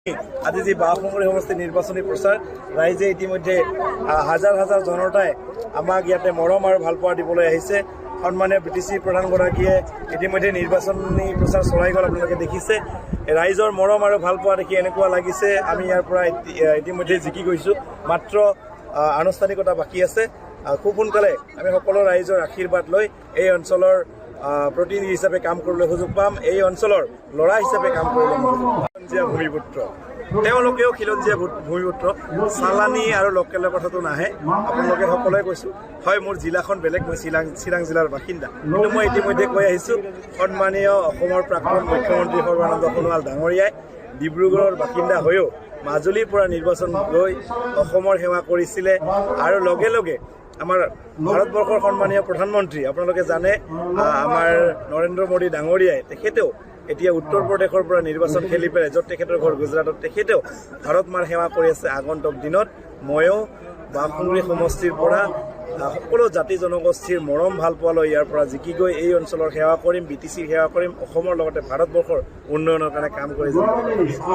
আজি যি বাঘমুৰি সমষ্টি নিৰ্বাচনী প্ৰচাৰ ৰাইজে ইতিমধ্যে হাজাৰ হাজাৰ জনতাই আমাক ইয়াতে মৰম আৰু ভালপোৱা দিবলৈ আহিছে। সন্মানীয় BTC প্ৰধানগৰাকীয়ে ইতিমধ্যে নিৰ্বাচনী প্ৰচাৰ চলাই গ'ল, আপোনালোকে দেখিছে। ৰাইজৰ মৰম আৰু ভালপোৱা দেখি এনেকুৱা লাগিছে আমি ইয়াৰ পৰা ইতিমধ্যে জিকি গৈছোঁ, মাত্ৰ আনুষ্ঠানিকতা বাকী আছে। খুব সোনকালে আমি সকলো ৰাইজৰ আশীৰ্বাদ লৈ এই অঞ্চলৰ প্ৰতিনিধি হিচাপে কাম কৰিবলৈ সুযোগ পাম, এই অঞ্চলৰ ল'ৰা হিচাপে কাম কৰিবলৈ খিলঞ্জীয়া ভূমিপুত্ৰ, তেওঁলোকেও খিলঞ্জীয়া ভূমিপুত্ৰ, চালানী আৰু লোকেলৰ কথাটো নাহে। আপোনালোকে সকলোৱে কৈছোঁ, হয় মোৰ জিলাখন বেলেগ, মই চিৰাং জিলাৰ বাসিন্দা, কিন্তু মই ইতিমধ্যে কৈ আহিছোঁ সন্মানীয় অসমৰ প্ৰাক্তন মুখ্যমন্ত্ৰী সৰ্বানন্দ সোণোৱাল ডাঙৰীয়াই ডিব্ৰুগড়ৰ বাসিন্দা হৈও মাজুলীৰ পৰা নিৰ্বাচন লৈ অসমৰ সেৱা কৰিছিলে। আৰু লগে লগে আমাৰ ভাৰতবৰ্ষৰ সন্মানীয় প্ৰধানমন্ত্ৰী, আপোনালোকে জানে আমাৰ নৰেন্দ্ৰ মোদী ডাঙৰীয়াই, তেখেতেও এতিয়া উত্তৰ প্ৰদেশৰ পৰা নিৰ্বাচন খেলি পেলাই, য'ত তেখেতৰ ঘৰ গুজৰাটত, তেখেতেও ভাৰত মাৰ সেৱা কৰি আছে। আগন্তুক দিনত ময়ো বাঘমুৰি সমষ্টিৰ পৰা সকলো জাতি জনগোষ্ঠীৰ মৰম ভালপোৱা লৈ ইয়াৰ পৰা জিকি গৈ এই অঞ্চলৰ সেৱা কৰিম, BTCৰ সেৱা কৰিম, অসমৰ লগতে ভাৰতবৰ্ষৰ উন্নয়নৰ কাৰণে কাম কৰি যাম।